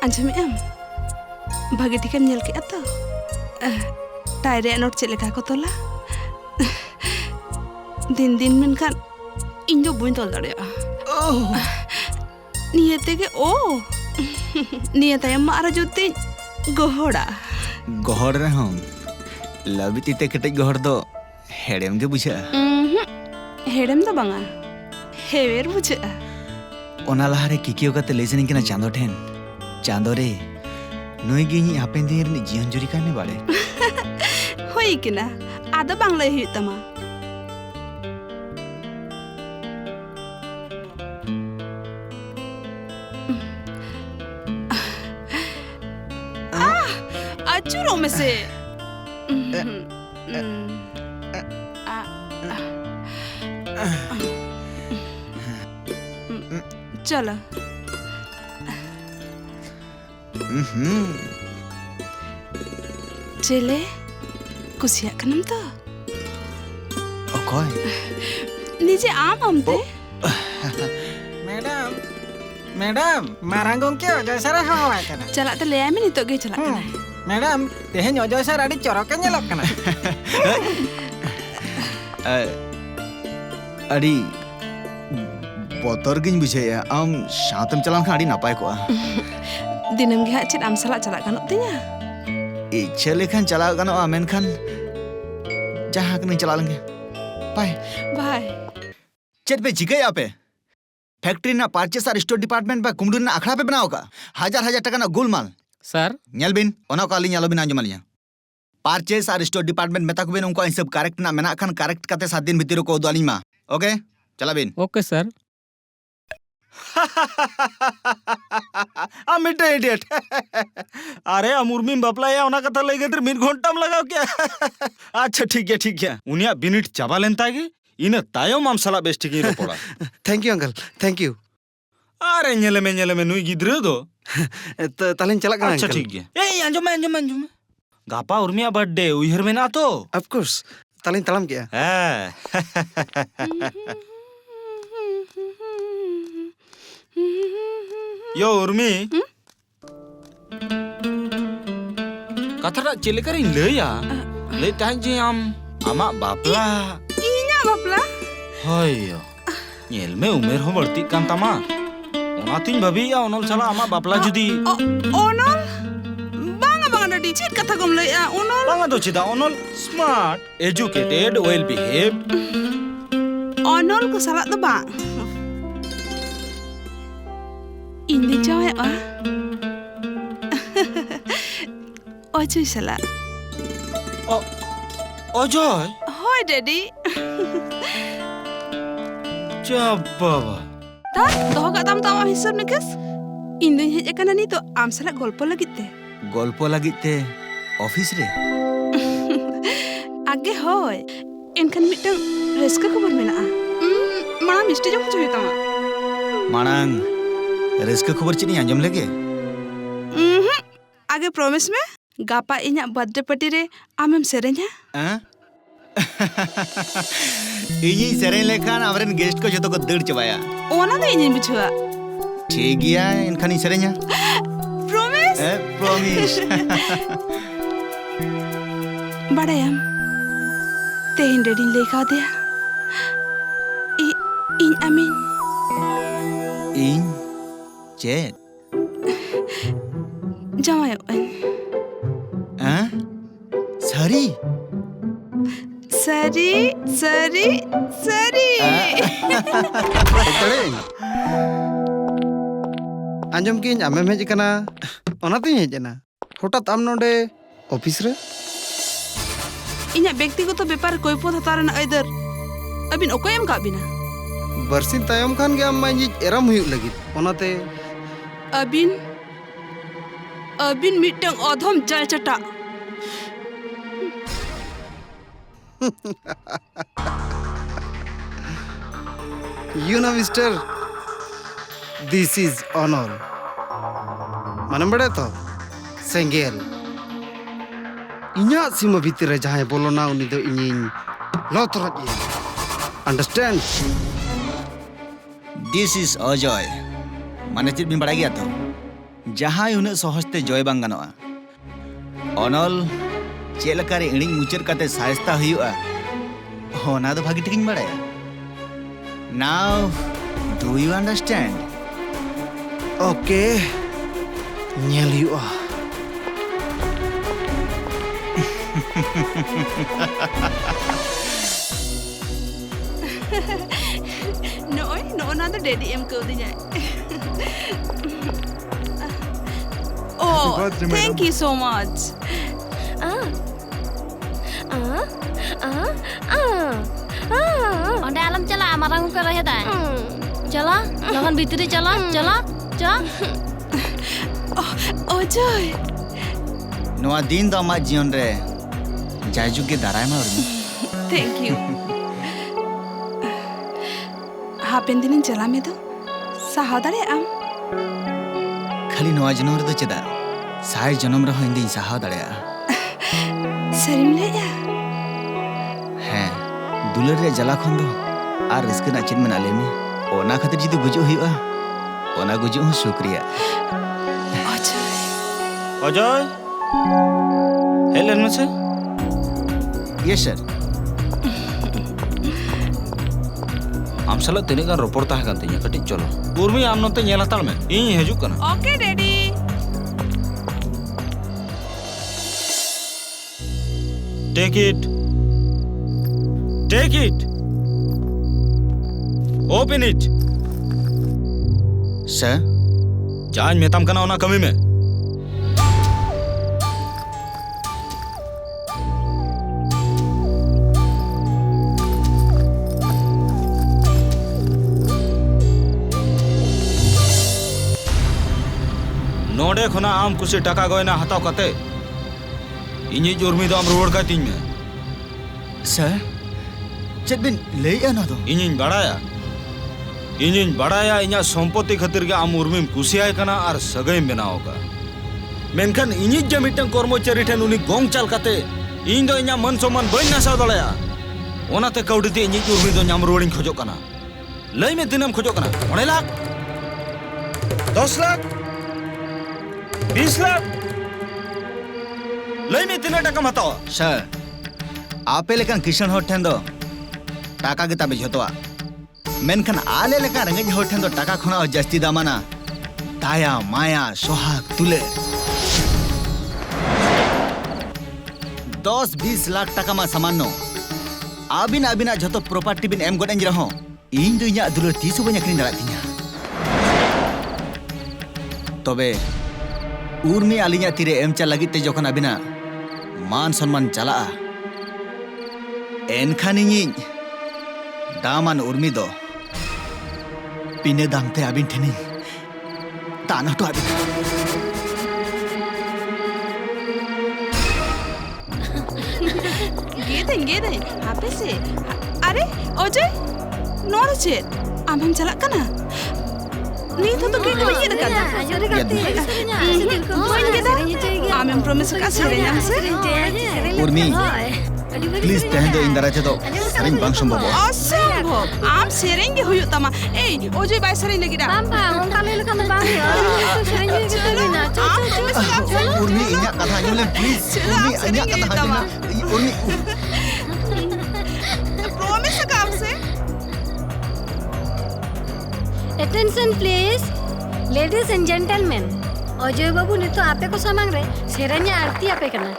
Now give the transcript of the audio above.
Anjamem, bagi tikem nyel ke ato. Tayre not cek leka ko tola. Din men kan injo buin tol dare. Oh. Niate ke oh. Niate yang ma ara juti gohoda. Gohor rehom. Labi tite ketek gohor do hedem ge buja. Hedem do banga. Hewer buja. Ona lahare kikiyo kate lejening kina chando ten. Chando re. Noi ge ni hapen din ni jian juri kane bade. Hoi kina. Ada bang lay hu tama. Acuro mese. Chala. Cele, kusiak kanam to. Okoy. Nije am te. Madam मारांगों के वजह से रहा हुआ है ना Chalak te le amin itu ge chalak kana. Madam तेहे वजह से राडी चौरक के लोग कना Adi botor gin buja ya. Shantem chalan kan adi napai ko. Dinam ge hak cit am salak chalak kanok tinya. Ichha lekhan chala gano amen kan. Jaha kan chala lenge. Bye. Bye. Chet pe jikai ape. Factory ना purchase और store department बा कुमडुन ना अखड़ा पे बनाओ का हजार टका ना Golmaal sir nyel bin ona ko ali nyalo bin anjomalinya purchase और स्टोर डिपार्टमेंट मेता को bin उनको इन सब करेक्ट ना मेना खान करेक्ट कते 7 दिन भीतर को दो मा ओके चला bin ओके सर मिटे इडियट अरे अमुर्मी बापला या ओना कथा लई गतिर 1 घंटा में लगाओ क्या अच्छा ठीक है उनिया बिनिट चाबा लेनता गे इन तायम आम सला बेस्ट की रोपड़ा thank you uncle thank you अरे ñele me नुई गिद्रे दो तालें चला गना अच्छा ठीक है ए अंजम गापा उर्मिया बर्थडे उइहर मेना तो ऑफ कोर्स तालें तलाम किया यो उर्मी कथरा चले करिन लया ले तान जे आम आमा बापला Bapla. Hoyo. Nyel me umer ho berti kan tama. Onatin babi ya onol sala ama bapla judi. Onol? Banga ada dicit kata gom le ya onol. Banga do cida onol smart, educated, well behaved. Onol ko salah to bang. Ini cowok ah. Ojo salah. Ojoy. Hoi daddy. Coba. Tar, doh gak tam-tam hisab nih guys. Indun hej kana ni to am salah golpo lagi te. golpo lagi te office re Age hoi. Enkan mitang reska ko bermena. Mana misti jom cuy tama. marang reska खबर चीनी anjom lege Age promise me gapa inyak birthday party re amem serenya. इनी सेरेन लेखान आवरन guest को जतो को दड़ चबाया Ona do ini buchua. ठीक गया इनखानी सेरेnya Promise? promise Badayam. Tehin daddy lekha dia. In amin. in jet Jamayan. sari Sari. आंजम की आमेम hedge कना ओनाते हेजना हठात आम नोडे ऑफिस रे Inya ব্যক্তিগত ব্যাপার কৈফত হাতার না আইদার আবিন ওকয়ম কা বিনা बरसिन तायम खान के आम मांजी एराम हुई लगित ओनाते আবিন মিটং অধম জাল চাটা You know, mister, this is honor. Mana bade to? Senggel. Inya sima bhitir re jahay bolona uni do inying lotorot ye. Understand? This is Ajay माने चेद बिन बड़ा गया तो जहां उन्हें सहजते जय बांग गानोआ अनल चेलकारे इणिंग मुचर काते सायस्ता हुआ होना तो भागी टिकिन बड़ाया now do you understand okay nyel huwa. Noy na to daddy em ko dinya. Oh, thank you so much. Onde alam chala marang ko rahe ta. Chala, lagan bhitri chala, chala, cha. Ojoy. नोआ दिन दो आमाग जीवन रे जायजू के दाराय मा Urmi Thank you. Hapen dinin chala me do sahaw dare am. खाली नोआ जनम रे दो चेदा साय जनम रे होइंदी साहाव दाड़ेया Sarim le ya. हैं दुलर रे जला खन दो आर रिस्क ना चिन मना लेमे ओना खातिर जिदि गुजु हुआ ओना गुजु हूं शुक्रिया Ojoy. अजय हेलन में से यस सर आम साला तेने का रोपड़ ताहे कान तिया कटी चलो उर्मी आम नते नेल हताल में इन हेजु कना Okay, daddy. Take it open it sir जान मेताम कना ओना कमी में नोडे खुना आम कुछ टका गयना हताव कते इनी उर्मी दो आम रुवड़ का तीन में सर चेद बिन लेया ना दो इनिन बड़ाया इना संपत्ति खातिर के आम उर्मी कुसियाय कना आर सगई बनाओ का मेनखान इनी जे मिटन कर्मचारी ठेन उनी गोंग चाल कते इन दो इना मन सम्मान बइन नासाव दड़ाया ओनाते कौडी ते इनी उर्मी दो नाम रुवड़िन खोजो कना लई में दिनम खोजो कना 9 लाख 10 लाख 20 लाख लई में तिना टका हतावा सर आपे लेकान किशन होर ठेन दो टाका गे ताबे झोतवा मेनखान आले लेका रेंगेज होर ठेन दो टाका खना जास्ती दामाना दाया माया सोहाग तुले 10-20 लाख टाका मा सामान्य आबिन आबिना झोतो प्रॉपर्टी बिन एम गोडेंज रहो इन दो इना दुलर तीसु बन अखरिन दाड़ा तिया तबे उर्मी आलिया तीरे एम चा लगित ते जखन आबिना मान सम्मान चला एनखान इनी दामान उर्मी दो पिने दामते आबिन ठेनी ताना तो आबिन Gede. Hape se. Are, Ojoy. Nor chet. Am hem chalak kana. Ni to gede ko ye kana. Ajore kate. Moin geda. Am hem promise ka serenya se. Urmi please तहन दो इंदरा चे दो सरिन बांग संभव Asambhob. Am serenge huyu tama. Ei, Ojoy bai sereng lagi da. Bamba, onka lele kan bang ya. Serenya gitu na. Chalo. Urmi इन्या कथा जोले please Urmi इन्या कथा जोले Urmi Promise ka am se. Attention please. Ladies and gentlemen. Ojoy babu nito ape ko samang re. Serenya arti ape kana.